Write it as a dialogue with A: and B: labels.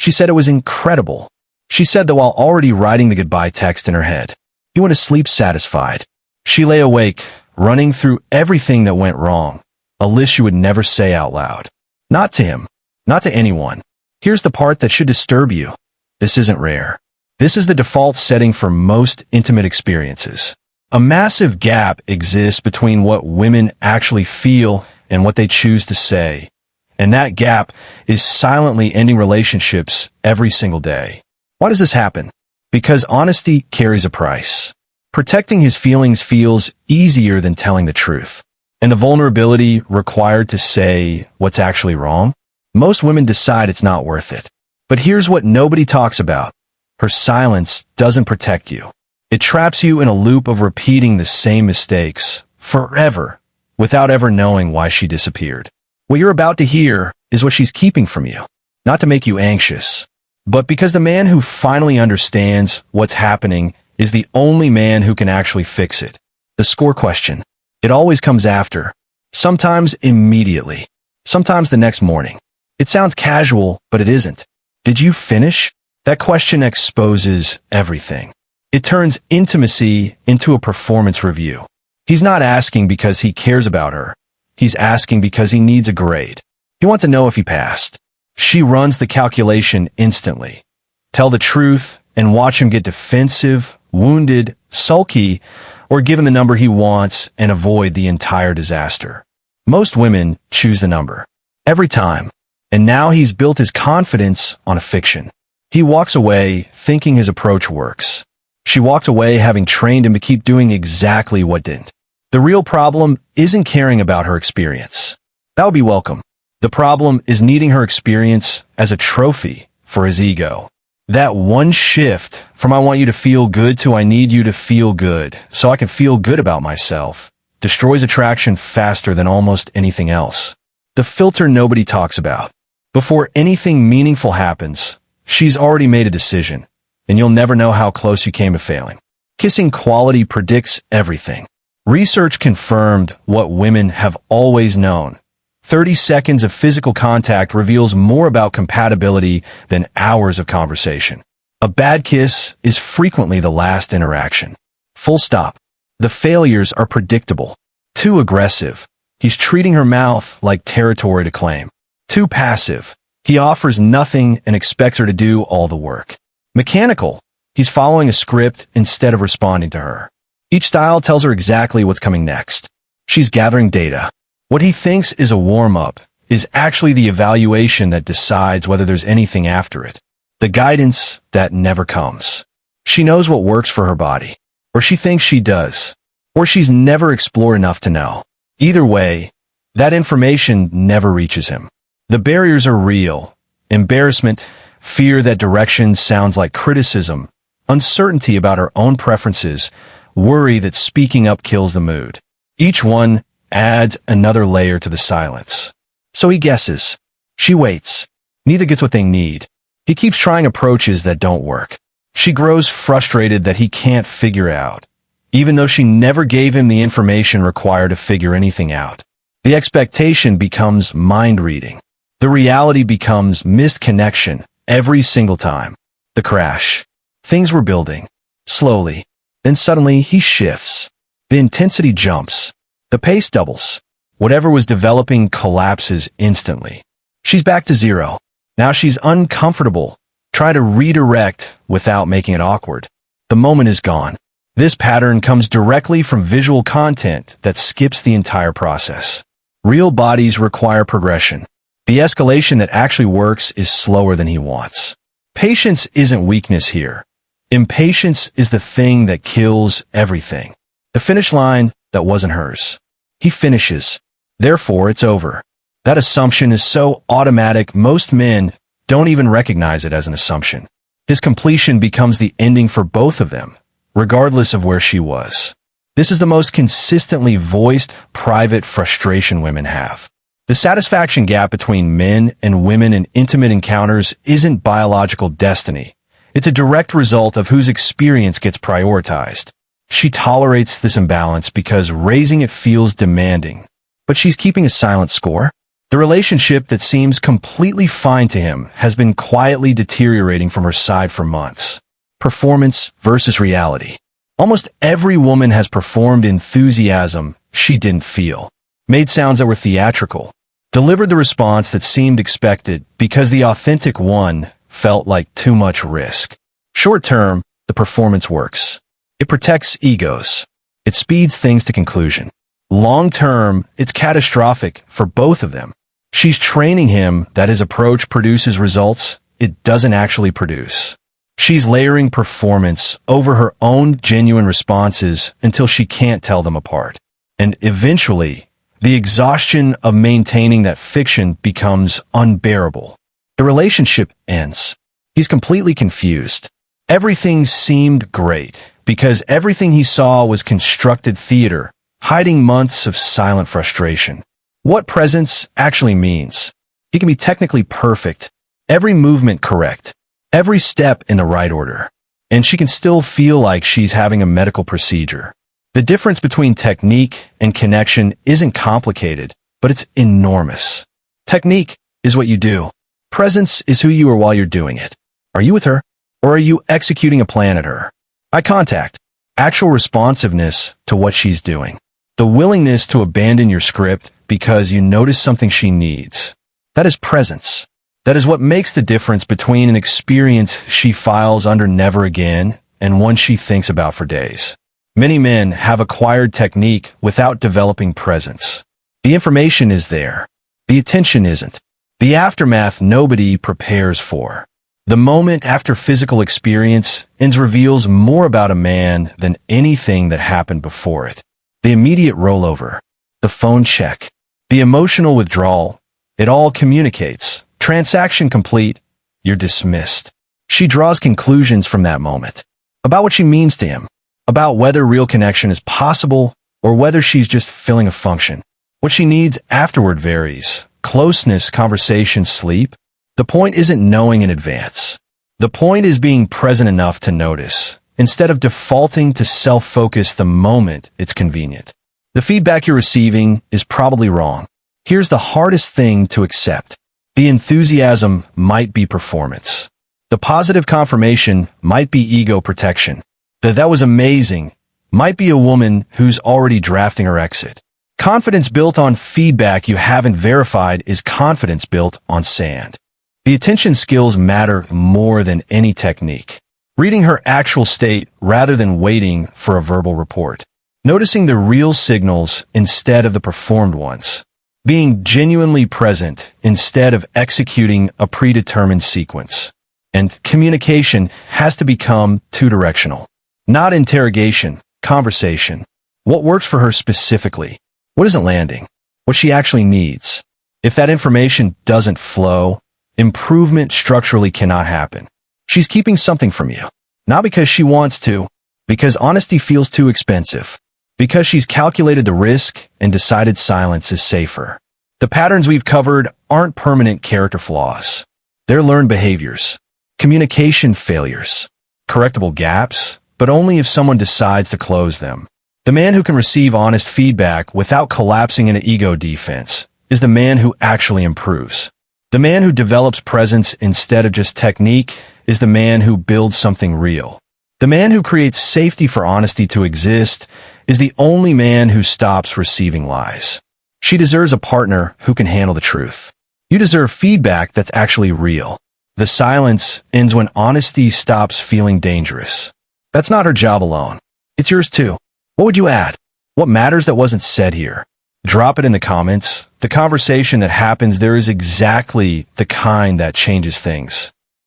A: She said it was incredible. She said that while already writing the goodbye text in her head, he went to sleep satisfied. She lay awake, running through everything that went wrong, a list she would never say out loud. Not to him, not to anyone. Here's the part that should disturb you. This isn't rare. This is the default setting for most intimate experiences. A massive gap exists between what women actually feel and what they choose to say. And that gap is silently ending relationships every single day. Why does this happen? Because honesty carries a price. Protecting his feelings feels easier than telling the truth. And the vulnerability required to say what's actually wrong? Most women decide it's not worth it. But here's what nobody talks about. Her silence doesn't protect you. It traps you in a loop of repeating the same mistakes forever without ever knowing why she disappeared. What you're about to hear is what she's keeping from you, not to make you anxious, but because the man who finally understands what's happening is the only man who can actually fix it. The score question. It always comes after, sometimes immediately, sometimes the next morning. It sounds casual, but it isn't. Did you finish? That question exposes everything. It turns intimacy into a performance review. He's not asking because he cares about her. He's asking because he needs a grade. He wants to know if he passed. She runs the calculation instantly. Tell the truth and watch him get defensive, wounded, sulky, or give him the number he wants and avoid the entire disaster. Most women choose the number. Every time. And now he's built his confidence on a fiction. He walks away thinking his approach works. She walks away having trained him to keep doing exactly what didn't. The real problem isn't caring about her experience. That would be welcome. The problem is needing her experience as a trophy for his ego. That one shift from I want you to feel good to I need you to feel good so I can feel good about myself destroys attraction faster than almost anything else. The filter nobody talks about. Before anything meaningful happens, she's already made a decision, and you'll never know how close you came to failing. Kissing quality predicts everything. Research confirmed what women have always known. 30 seconds of physical contact reveals more about compatibility than hours of conversation. A bad kiss is frequently the last interaction. Full stop. The failures are predictable. Too aggressive. He's treating her mouth like territory to claim. Too passive. He offers nothing and expects her to do all the work. Mechanical. He's following a script instead of responding to her. Each style tells her exactly what's coming next. She's gathering data. What he thinks is a warm-up is actually the evaluation that decides whether there's anything after it. The guidance that never comes. She knows what works for her body. Or she thinks she does. Or she's never explored enough to know. Either way, that information never reaches him. The barriers are real. Embarrassment, fear that direction sounds like criticism, uncertainty about her own preferences, worry that speaking up kills the mood. Each one adds another layer to the silence. So he guesses. She waits. Neither gets what they need. He keeps trying approaches that don't work. She grows frustrated that he can't figure out, even though she never gave him the information required to figure anything out. The expectation becomes mind reading. The reality becomes missed connection every single time. The crash. Things were building. Slowly. Then suddenly he shifts. The intensity jumps. The pace doubles. Whatever was developing collapses instantly. She's back to zero. Now she's uncomfortable. Try to redirect without making it awkward. The moment is gone. This pattern comes directly from visual content that skips the entire process. Real bodies require progression. The escalation that actually works is slower than he wants. Patience isn't weakness here. Impatience is the thing that kills everything. The finish line that wasn't hers. He finishes. Therefore, it's over. That assumption is so automatic most men don't even recognize it as an assumption. His completion becomes the ending for both of them, regardless of where she was. This is the most consistently voiced private frustration women have. The satisfaction gap between men and women in intimate encounters isn't biological destiny. It's a direct result of whose experience gets prioritized. She tolerates this imbalance because raising it feels demanding. But she's keeping a silent score. The relationship that seems completely fine to him has been quietly deteriorating from her side for months. Performance versus reality. Almost every woman has performed enthusiasm she didn't feel, made sounds that were theatrical, delivered the response that seemed expected because the authentic one felt like too much risk. Short term, the performance works. It protects egos. It speeds things to conclusion. Long term, it's catastrophic for both of them. She's training him that his approach produces results it doesn't actually produce. She's layering performance over her own genuine responses until she can't tell them apart. And eventually, the exhaustion of maintaining that fiction becomes unbearable. The relationship ends. He's completely confused. Everything seemed great because everything he saw was constructed theater, hiding months of silent frustration. What presence actually means. He can be technically perfect, every movement correct, every step in the right order, and she can still feel like she's having a medical procedure. The difference between technique and connection isn't complicated, but it's enormous. Technique is what you do. Presence is who you are while you're doing it. Are you with her? Or are you executing a plan at her? Eye contact. Actual responsiveness to what she's doing. The willingness to abandon your script because you notice something she needs. That is presence. That is what makes the difference between an experience she files under never again and one she thinks about for days. Many men have acquired technique without developing presence. The information is there. The attention isn't. The aftermath nobody prepares for. The moment after physical experience reveals more about a man than anything that happened before it. The immediate rollover, the phone check, the emotional withdrawal, it all communicates. Transaction complete, you're dismissed. She draws conclusions from that moment about what she means to him, about whether real connection is possible or whether she's just filling a function. What she needs afterward varies. Closeness, conversation, sleep. The point isn't knowing in advance. The point is being present enough to notice, instead of defaulting to self-focus the moment it's convenient. The feedback you're receiving is probably wrong. Here's the hardest thing to accept. The enthusiasm might be performance. The positive confirmation might be ego protection. That was amazing might be a woman who's already drafting her exit. Confidence built on feedback you haven't verified is confidence built on sand. The attention skills matter more than any technique. Reading her actual state rather than waiting for a verbal report. Noticing the real signals instead of the performed ones. Being genuinely present instead of executing a predetermined sequence. And communication has to become two-directional. Not interrogation, conversation. What works for her specifically? What isn't landing? What she actually needs? If that information doesn't flow, improvement structurally cannot happen. She's keeping something from you. Not because she wants to, because honesty feels too expensive. Because she's calculated the risk and decided silence is safer. The patterns we've covered aren't permanent character flaws. They're learned behaviors. Communication failures. Correctable gaps, but only if someone decides to close them. The man who can receive honest feedback without collapsing into ego defense is the man who actually improves. The man who develops presence instead of just technique is the man who builds something real. The man who creates safety for honesty to exist is the only man who stops receiving lies. She deserves a partner who can handle the truth. You deserve feedback that's actually real. The silence ends when honesty stops feeling dangerous. That's not her job alone. It's yours too. What would you add? What matters that wasn't said here? Drop it in the comments. The conversation that happens there is exactly the kind that changes things.